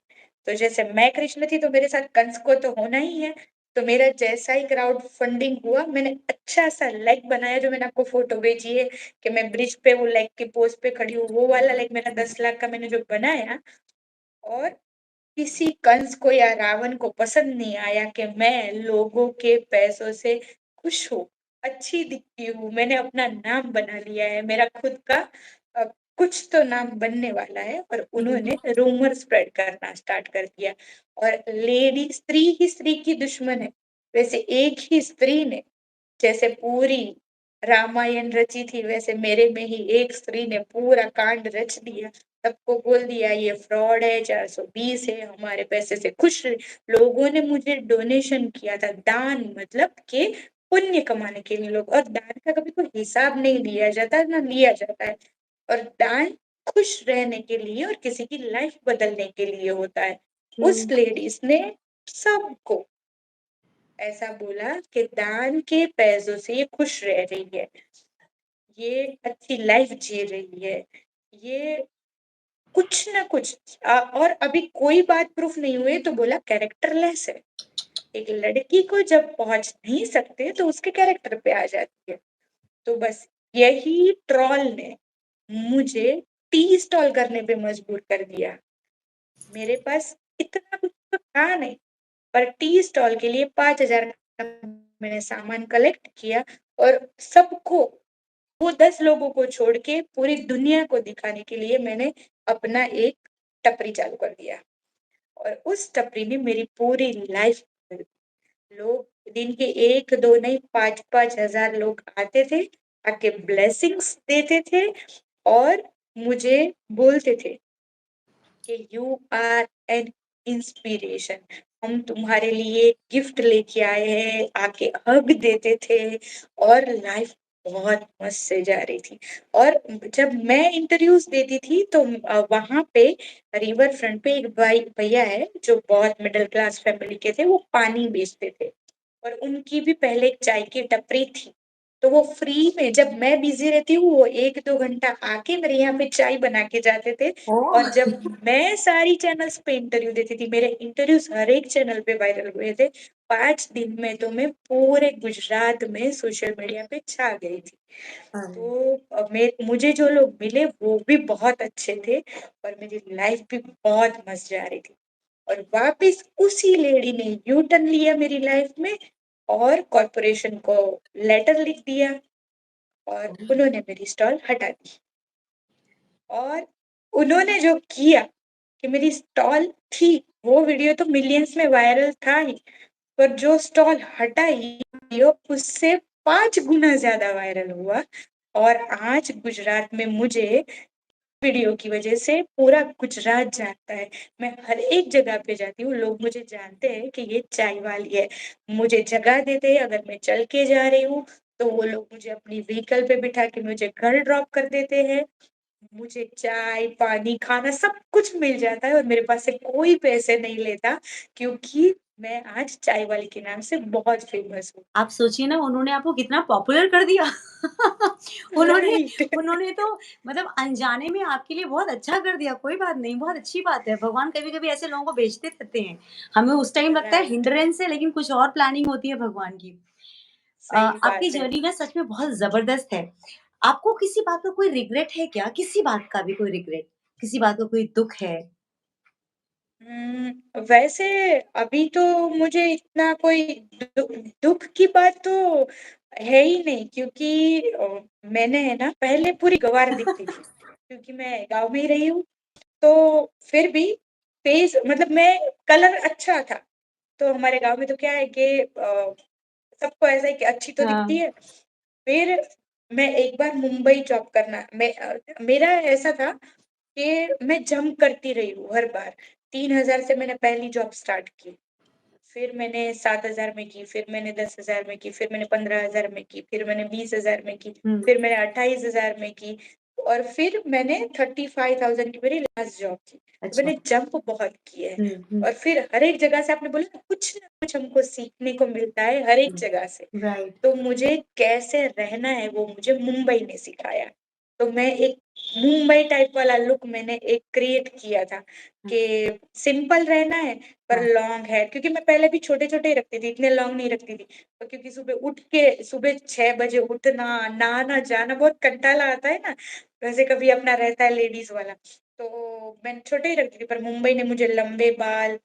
तो जैसे मैं कृष्ण थी तो मेरे साथ कंस को तो होना ही है। तो मेरा जैसा ही क्राउड फंडिंग हुआ, मैंने अच्छा सा लेग बनाया, जो मैंने आपको फोटो भेजी है कि मैं ब्रिज पे वो लेग की पोज पे खड़ी हूँ, वो वाला लेग मेरा 10 लाख का मैंने जो बनाया। और किसी कंस को या रावण को पसंद नहीं आया कि मैं लोगों के पैसों से खुश हूँ, अच्छी दिखती हूँ, मैंने अपना नाम बना लिया है, मेरा खुद का अ, कुछ तो नाम बनने वाला है, और उन्होंने रूमर स्प्रेड करना स्टार्ट कर दिया। और लेडी, स्त्री ही स्त्री की दुश्मन है। वैसे एक ही स्त्री ने जैसे पूरी रामायण रची थी, वैसे मेरे में ही एक स्त्री ने पूरा कांड रच दिया। सबको बोल दिया ये फ्रॉड है, 420 है, हमारे पैसे से खुश लोगों ने मुझे डोनेशन किया था। दान मतलब के पुण्य कमाने के लिए लोग, और दान का कभी कोई हिसाब नहीं लिया जाता, ना लिया जाता है। और दान खुश रहने के लिए और किसी की लाइफ बदलने के लिए होता है। उस
हुँ।
लेडीज ने सबको ऐसा बोला कि दान के पैसों से ये खुश रह रही है, ये अच्छी लाइफ जी रही है, ये कुछ ना कुछ और अभी कोई बात प्रूफ नहीं हुई तो बोला कैरेक्टरलेस है। एक लड़की को जब पहुंच नहीं सकते तो उसके कैरेक्टर पे आ जाती है। तो बस यही ट्रोल ने मुझे टी स्टॉल करने पे मजबूर कर दिया। मेरे पास इतना कुछ तो था नहीं, पर टी स्टॉल के लिए 5,000 का मैंने सामान कलेक्ट किया, और सबको, वो 10 लोगों को छोड़ के पूरी दुनिया को दिखाने के लिए मैंने अपना एक टपरी चालू कर दिया। और उस टपरी ने मेरी पूरी लाइफ बदल दी। लोग दिन के 1-2 नहीं, 5-5 हज़ार लोग आते थे, आके ब्लेसिंग्स देते थे और मुझे बोलते थे कि यू आर एन इंस्पिरेशन। हम तुम्हारे लिए गिफ्ट लेके आए हैं, आके हग देते थे और लाइफ बहुत मस्त से जा रही थी। और जब मैं इंटरव्यूज देती थी तो वहां पे रिवर फ्रंट पे एक भाई भैया है जो बहुत मिडिल क्लास फैमिली के थे, वो पानी बेचते थे और उनकी भी पहले एक चाय की टपरी थी। तो वो फ्री में, जब मैं बिजी रहती हूँ, वो 1-2 घंटा आके मेरे यहाँ पे चाय बना के जाते थे।
ओह!
और जब मैं सारी चैनल्स पे इंटरव्यू देती थी, मेरे इंटरव्यूज हर एक चैनल पे वायरल हुए थे। 5 दिन में तो मैं पूरे गुजरात में सोशल मीडिया पे छा गई थी।
अरे!
तो मुझे जो लोग मिले वो भी बहुत अच्छे थे और मेरी लाइफ भी बहुत मस्त जा रही थी। और वापस उसी लेडी ने यू टर्न लिया मेरी लाइफ में और कॉरपोरेशन को लेटर लिख दिया और उन्होंने मेरी स्टॉल हटा दी। और उन्होंने जो किया कि मेरी स्टॉल थी, वो वीडियो तो मिलियंस में वायरल था ही, पर जो स्टॉल हटाई वीडियो उससे 5 गुना ज्यादा वायरल हुआ। और आज गुजरात में मुझे वीडियो की वजह से पूरा गुजरात जानता है। मैं हर एक जगह पे जाती हूँ, लोग मुझे जानते हैं कि ये चाय वाली है। मुझे जगह देते हैं, अगर मैं चल के जा रही हूँ तो वो लोग मुझे अपनी व्हीकल पे बिठा के मुझे घर ड्रॉप कर देते हैं। मुझे चाय, पानी, खाना सब कुछ मिल जाता है और मेरे पास से कोई पैसे नहीं लेता, क्योंकि मैं आज चाय वाली के नाम से बहुत फेमस हूँ।
आप सोचिए ना उन्होंने आपको कितना पॉपुलर कर दिया। उन्होंने
राइट।
उन्होंने तो मतलब अनजाने में आपके लिए बहुत अच्छा कर दिया, कोई बात नहीं, बहुत अच्छी बात है। भगवान कभी-कभी ऐसे लोगों को भेजते रहते हैं। हमें उस टाइम लगता है
राइट।
हिंड्रेंस है लेकिन कुछ और प्लानिंग होती है भगवान की।
सही
आपकी
बात है।
जर्नी ना सच में बहुत ज़बरदस्त है। आपको किसी बात का कोई रिग्रेट है क्या? किसी बात का भी कोई रिग्रेट? किसी बात का कोई दुःख है?
वैसे अभी तो मुझे इतना कोई दुख की बात तो है ही नहीं, क्योंकि मैंने है ना पहले पूरी गँवार दिखती थी, क्योंकि मैं गाँव में ही रही हूँ। तो फिर भी फेस, मतलब मैं कलर अच्छा था। तो हमारे गाँव में तो क्या है कि सबको ऐसा है कि अच्छी तो दिखती
हाँ।
है। फिर मैं एक बार मुंबई जॉब करना, मेरा ऐसा था कि मैं जंप करती रही हूँ हर बार। 3,000 से मैंने पहली जॉब स्टार्ट की। फिर मैंने 7,000 में की, फिर मैंने 10,000 में की, फिर मैंने 15,000 में की, फिर मैंने 20,000 में की,
हुँ।
फिर मैंने 28,000 में की और फिर मैंने 35,000 की मेरी लास्ट जॉब थी। तो
अच्छा।
मैंने जंप बहुत किए हैं।
हुँ, हुँ,
और फिर हर एक जगह से, आपने बोला ना कुछ हमको सीखने को मिलता है हर एक जगह से।
हुँ। राइट।
तो मुझे कैसे रहना है वो मुझे मुंबई ने सिखाया। तो मैं एक मुंबई टाइप वाला लुक मैंने एक क्रिएट किया था
हाँ,
कि सिंपल रहना है पर
हाँ।
लॉन्ग हेयर, क्योंकि मैं पहले भी छोटे-छोटे ही रखती थी, इतने लॉन्ग नहीं रखती थी। तो क्योंकि सुबह 6 बजे उठना, नहाना-जाना बहुत कंटाला आता है ना, वैसे कभी अपना रहता है लेडीज़ वाला। तो मैं छोटे ही रखती थी, पर मुंबई ने मुझे लंबे बाल,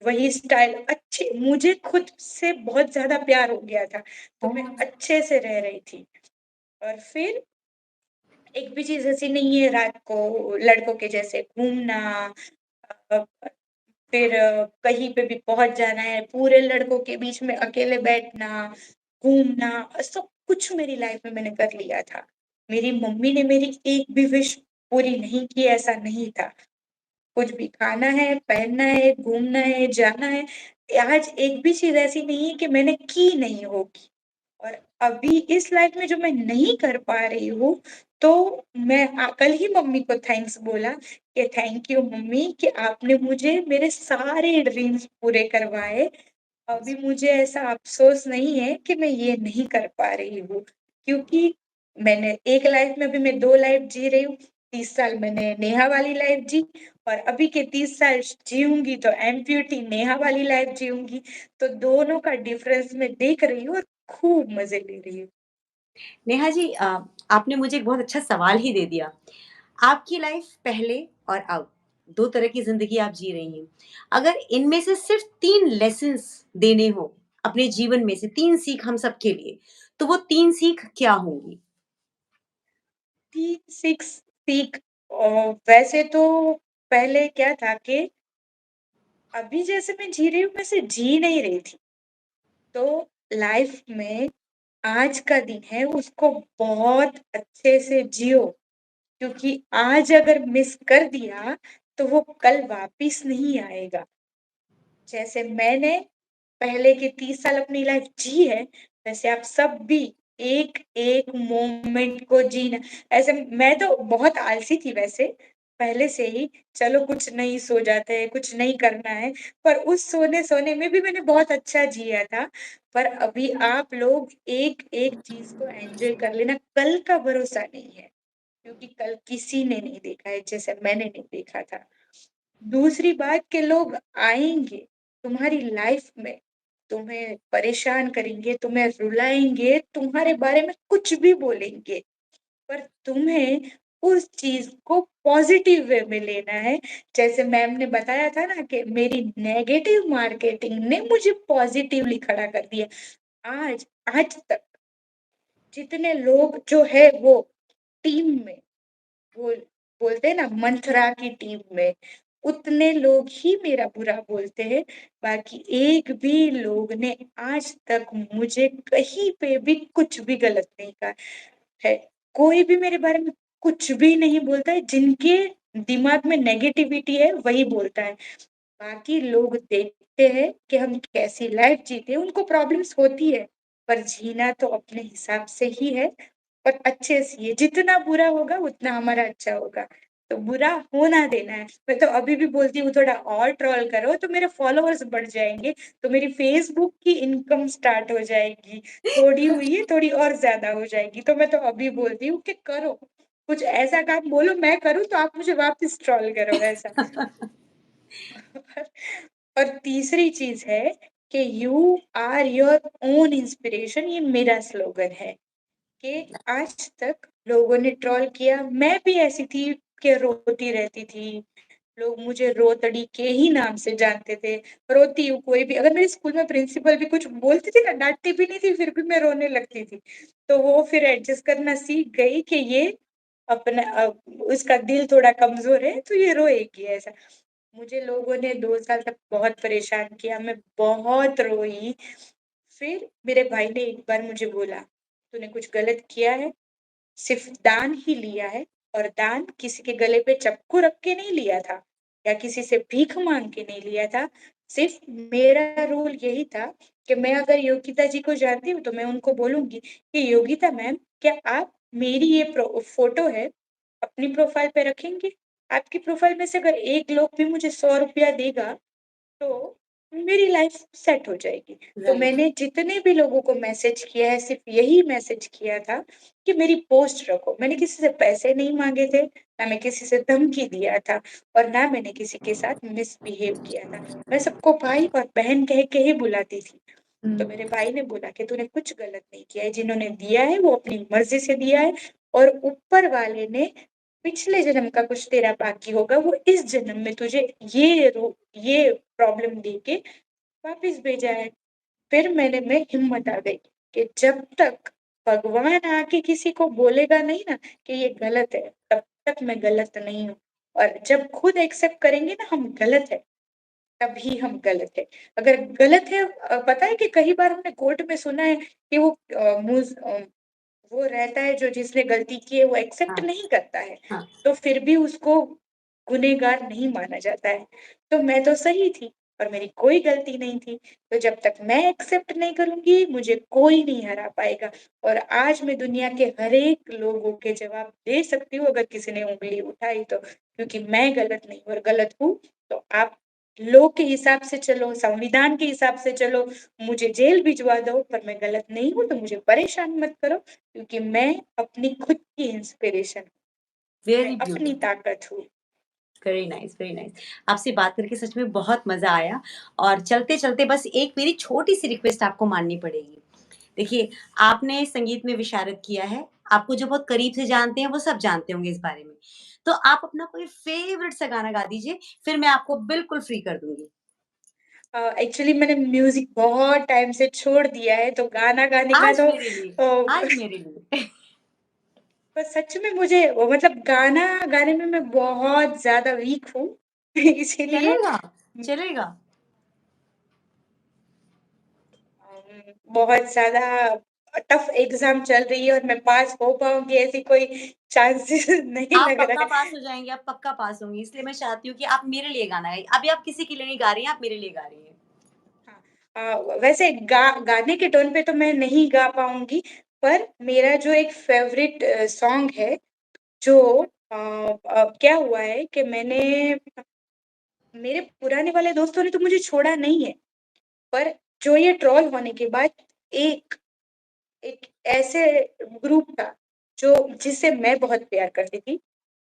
वही स्टाइल अच्छे, मुझे खुद से बहुत ज़्यादा प्यार हो गया था, तो मैं
ओह!
अच्छे से रह रही थी। और फिर एक भी चीज़ ऐसी नहीं है रात को लड़कों के जैसे घूमना, अ, फिर कहीं पे भी पहुँच जाना है, पूरे लड़कों के बीच में अकेले बैठना, घूमना, सब कुछ मेरी लाइफ में मैंने कर लिया था। मेरी मम्मी ने मेरी एक भी विश पूरी नहीं की, ऐसा नहीं था। कुछ भी खाना है, पहनना है, घूमना है, जाना है। आज एक भी चीज़ ऐसी नहीं है कि मैंने की नहीं होगी। और अभी इस लाइफ में जो मैं नहीं कर पा रही हूँ, तो मैं कल ही मम्मी को थैंक्स बोला कि थैंक यू मम्मी कि आपने मुझे मेरे सारे ड्रीम्स पूरे करवाए। अभी मुझे ऐसा अफ़सोस नहीं है कि मैं ये नहीं कर पा रही हूँ, क्योंकि मैंने एक लाइफ में, अभी मैं 2 लाइफ जी रही हूँ। 30 साल मैंने नेहा वाली लाइफ जी और अभी के 30 साल जीऊँगी तो एम्प्यूटी नेहा वाली लाइफ जीऊँगी। तो दोनों का डिफ़रेंस मैं देख रही हूँ और खूब मज़े ले रही हूँ।
नेहा जी आपने मुझे एक बहुत अच्छा सवाल ही दे दिया। आपकी लाइफ पहले और अब 2 तरह की ज़िंदगी आप जी रही हैं। अगर इनमें से सिर्फ़ 3 लेसन्स देने हो अपने जीवन में से 3 सीख हम सबके लिए, तो वो 3 सीख क्या होंगी?
3-6 सीख, वैसे तो पहले क्या था कि अभी जैसे मैं जी रही हूँ, वैसे जी नहीं रही थी। तो लाइफ में आज का दिन है, उसको बहुत अच्छे से जियो, क्योंकि आज अगर मिस कर दिया, तो वो कल वापिस नहीं आएगा। जैसे मैंने पहले के 30 साल अपनी लाइफ जी है, वैसे आप सब भी एक-एक मोमेंट को जीना। ऐसे मैं तो बहुत आलसी थी वैसे, पहले से ही, चलो कुछ नहीं सो जाते हैं, कुछ नहीं करना है, पर उस सोने-सोने में भी मैंने बहुत अच्छा जिया था। पर अभी आप लोग एक-एक चीज़ को एन्जॉय कर लेना, कल का भरोसा नहीं है, क्योंकि कल किसी ने नहीं देखा है, जैसे मैंने नहीं देखा था। दूसरी बात कि लोग आएँगे तुम्हारी लाइफ में, तुम्हें परेशान करेंगे, तुम्हें रुलाएँगे, तुम्हारे बारे में कुछ भी बोलेंगे, पर तुम्हें उस चीज़ को पॉज़िटिव वे में लेना है। जैसे मैम ने बताया था ना कि मेरी नेगेटिव मार्केटिंग ने मुझे पॉज़िटिवली खड़ा कर दिया। आज आज तक जितने लोग जो है वो टीम में बोल बोलते हैं ना मंथरा की टीम में, उतने लोग ही मेरा बुरा बोलते हैं, बाकी एक भी लोग ने आज तक मुझे कहीं पे भी कुछ भी गलत नहीं कहा है। कोई भी मेरे बारे में कुछ भी नहीं बोलता है, जिनके दिमाग में नेगेटिविटी है वही बोलता है। बाकी लोग देखते हैं कि हम कैसी लाइफ जीते हैं, उनको प्रॉब्लम्स होती है, पर जीना तो अपने हिसाब से ही है और अच्छे से ही है। जितना बुरा होगा उतना हमारा अच्छा होगा, तो बुरा होना देना है। मैं तो अभी भी बोलती हूँ थोड़ा और ट्रोल करो तो मेरे फॉलोवर्स बढ़ जाएँगे, तो मेरी फेसबुक की इनकम स्टार्ट हो जाएगी। थोड़ी हुई है, थोड़ी और ज़्यादा हो जाएगी, तो मैं तो अभी बोलती हूँ कि करो, कुछ ऐसा काम बोलो मैं करूँ तो आप मुझे वापस ट्रोल करो ऐसा। और तीसरी चीज़ है कि you are your own inspiration, ये मेरा स्लोगन है कि आज तक लोगों ने ट्रोल किया, मैं भी ऐसी थी कि रोती रहती थी। लोग मुझे रोतड़ी के ही नाम से जानते थे। रोती हूँ कोई भी अगर मेरे स्कूल में प्रिंसिपल भी कुछ बोलती थी ना, डाँटती भी नहीं थी, फिर भी मैं रोने लगती थी। तो वो फिर एडजस्ट करना सीख गई कि ये अपना उसका दिल थोड़ा कमज़ोर है, तो ये रोएगी ऐसा। मुझे लोगों ने 2 साल तक बहुत परेशान किया, मैं बहुत रोई। फिर मेरे भाई ने एक बार मुझे बोला, "तूने कुछ गलत किया है? सिर्फ़ दान ही लिया है और दान किसी के गले पे चाकू रख के नहीं लिया था या किसी से भीख माँग के नहीं लिया था। सिर्फ़ मेरा रूल यही था कि मैं अगर योगिता जी को जानती हूँ, तो मैं उनको बोलूँगी कि योगिता मैम, क्या आप मेरी ये फ़ोटो है, अपनी प्रोफ़ाइल पे रखेंगे? आपकी प्रोफ़ाइल में से अगर एक लोग भी मुझे ₹100 देगा, तो मेरी लाइफ सेट हो जाएगी। तो
राइट।
मैंने जितने भी लोगों को मैसेज किया है, सिर्फ़ यही मैसेज किया था कि मेरी पोस्ट रखो। मैंने किसी से पैसे नहीं माँगे थे, ना मैं किसी से धमकी दिया था और ना मैंने किसी के साथ मिसबिहेव किया था। मैं सबको भाई और बहन कह के ही बुलाती थी। तो
हुँ।
मेरे भाई ने बोला कि तूने कुछ गलत नहीं किया है, जिन्होंने दिया है वो अपनी मर्ज़ी से दिया है और ऊपर वाले ने पिछले जन्म का कुछ तेरा बाकी होगा, वो इस जन्म में तुझे ये प्रॉब्लम देके वापस भेजा है। फिर मैं हिम्मत आ गई कि जब तक भगवान आके किसी को बोलेगा नहीं ना कि ये गलत है, तब तक मैं गलत नहीं हूँ। और जब खुद एक्सेप्ट करेंगे ना हम गलत है, तभी हम गलत है। अगर गलत है पता है कि कई बार हमने कोर्ट में सुना है कि वो रहता है जो जिसने गलती की है वो एक्सेप्ट
हाँ,
नहीं करता है,
हाँ।
तो फिर भी उसको गुनहगार नहीं माना जाता है। तो मैं तो सही थी और मेरी कोई गलती नहीं थी। तो जब तक मैं एक्सेप्ट नहीं करूँगी, मुझे कोई नहीं हरा पाएगा और आज मैं दुनिया के हर एक लोगों के जवाब दे सकती हूँ अगर किसी ने उँगली उठाई तो, क्योंकि मैं गलत नहीं हूँ और गलत हूँ तो आप लॉ के हिसाब से चलो, संविधान के हिसाब से चलो, मुझे जेल भिजवा दो पर मैं गलत नहीं हूँ तो मुझे परेशान मत करो क्योंकि मैं अपनी खुद की इंस्पिरेशन हूँ, मैं
वेरी
अपनी
ब्यूटीफुल।
ताकत हूँ।
Very nice, very nice. आपसे बात करके सच में बहुत मज़ा आया और चलते-चलते बस एक मेरी छोटी-सी रिक्वेस्ट आपको माननी पड़ेगी। देखिए, आपने संगीत में विशारद किया है, आपको जो बहुत करीब से जानते हैं, वो सब जानते होंगे इस बारे में। तो आप अपना कोई फ़ेवरेट सा गाना गा दीजिए, फिर मैं आपको बिल्कुल फ्री कर दूँगी।
एक्चुअली मैंने म्यूज़िक बहुत टाइम से छोड़ दिया है, तो गाना गाने का
आज
तो
मेरे लिए, आज मेरे लिए।
पर सच में मुझे वो मतलब गाना गाने में मैं बहुत ज़्यादा वीक हूँ, इसीलिए
चलेगा, चलेगा।
बहुत ज़्यादा टफ एग्ज़ाम चल रही है और मैं पास हो पाऊँगी ऐसी कोई चांसेस नहीं
आप
लग रहा
पक्का
है।
पास हो जाएँगे, आप पक्का पास होंगी, इसलिए मैं चाहती हूँ कि आप मेरे लिए गाना गाइए। अभी आप किसी के लिए नहीं गा रही हैं, आप मेरे लिए गा रही हैं।
वैसे गाने के टोन पे तो मैं नहीं गा पाऊँगी, पर मेरा जो एक फ़ेवरेट सॉन्ग है, जो क्या हुआ है कि मेरे पुराने वाले दोस्तों ने तो मुझे छोड़ा नहीं है, पर जो ये ट्रोल होने के बाद एक एक ऐसे ग्रुप था, जो जिसे मैं बहुत प्यार करती थी,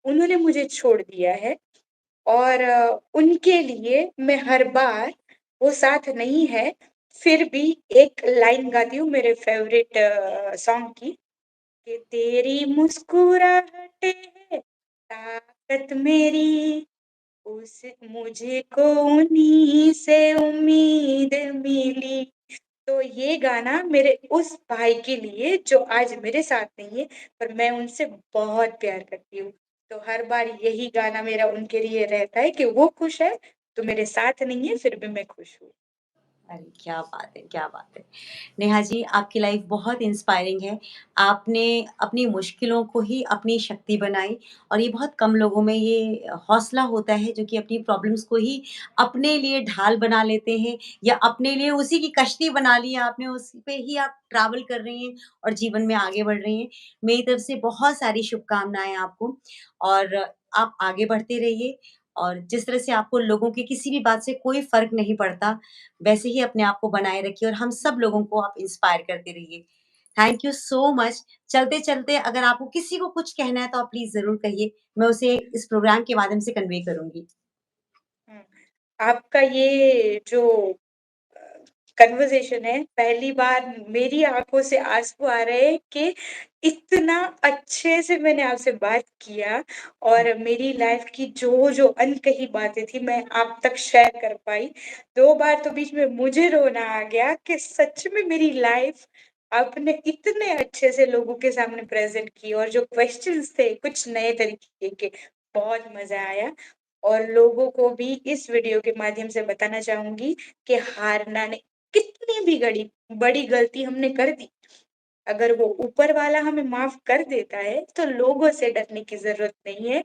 उन्होंने मुझे छोड़ दिया है और उनके लिए मैं हर बार वो साथ नहीं है, फिर भी एक लाइन गाती हूँ मेरे फ़ेवरेट सॉन्ग की कि तेरी मुस्कुराहटें है ताकत मेरी, उस मुझको उन्हीं से उम्मीद मिली। तो ये गाना मेरे उस भाई के लिए जो आज मेरे साथ नहीं है, पर मैं उनसे बहुत प्यार करती हूँ। तो हर बार यही गाना मेरा उनके लिए रहता है कि वो खुश है, तो मेरे साथ नहीं है, फिर भी मैं खुश हूँ।
अरे! क्या बात है, क्या बात है। नेहा जी, आपकी लाइफ़ बहुत इंस्पायरिंग है। आपने अपनी मुश्किलों को ही अपनी शक्ति बनाई और ये बहुत कम लोगों में ये हौसला होता है जो कि अपनी प्रॉब्लम्स को ही अपने लिए ढाल बना लेते हैं या अपने लिए उसी की कश्ती बना ली है आपने, उस पे ही आप ट्रैवल कर रही हैं और जीवन में आगे बढ़ रही हैं। मेरी तरफ से बहुत सारी शुभकामनाएँ आपको और आप आगे बढ़ते रहिए और जिस तरह से आपको लोगों की किसी भी बात से कोई फ़र्क नहीं पड़ता, वैसे ही अपने आप को बनाए रखिए और हम सब लोगों को आप इंस्पायर करते रहिए। Thank you so much. चलते-चलते अगर आपको किसी को कुछ कहना है तो आप प्लीज़ ज़रूर कहिए। मैं उसे इस प्रोग्राम के माध्यम से कन्वे करूँगी।
हुँ, आपका ये जो अ, कन्वर्सेशन है, पहली बार मेरी आँखों से आँसू आ रहे हैं कि इतना अच्छे से मैंने आपसे बात किया और मेरी लाइफ़ की जो अनकही बातें थी, मैं आप तक शेयर कर पाई। 2 बार तो बीच में मुझे रोना आ गया कि सच में मेरी लाइफ़ आपने इतने अच्छे से लोगों के सामने प्रेज़ेंट की और जो क्वेश्चन्स थे, कुछ नए तरीके के, बहुत मज़ा आया और लोगों को भी इस वीडियो के माध्यम से बताना चाहूँगी कि हारना नहीं, कितनी भी बड़ी गलती हमने कर दी, अगर वो ऊपर वाला हमें माफ़ कर देता है, तो लोगों से डरने की ज़रूरत नहीं है।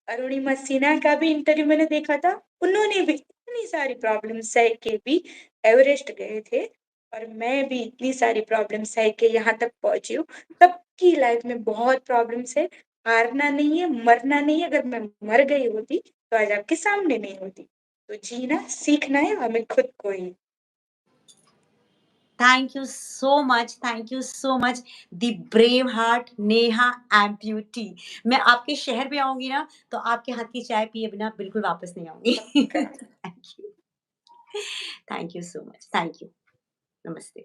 अरुणिमा सिन्हा का भी इंटरव्यू मैंने देखा था, उन्होंने भी इतनी सारी प्रॉब्लम सह के भी एवरेस्ट गए थे और मैं भी इतनी सारी प्रॉब्लम सह के यहाँ तक पहुँची हूँ। सबकी लाइफ़ में बहुत प्रॉब्लम्स है, हारना नहीं है, मरना नहीं है, अगर मैं मर गई होती, तो आज आपके सामने नहीं होती। तो जीना सीखना है हमें खुद को ही।
Thank you so much the brave heart Neha amputee. मैं आपके शहर में आऊँगी ना, तो आपके हाथ की चाय पिए बिना बिल्कुल वापस नहीं आऊँगी।
पक्का।
Thank you. Thank you so much. Thank you. नमस्ते।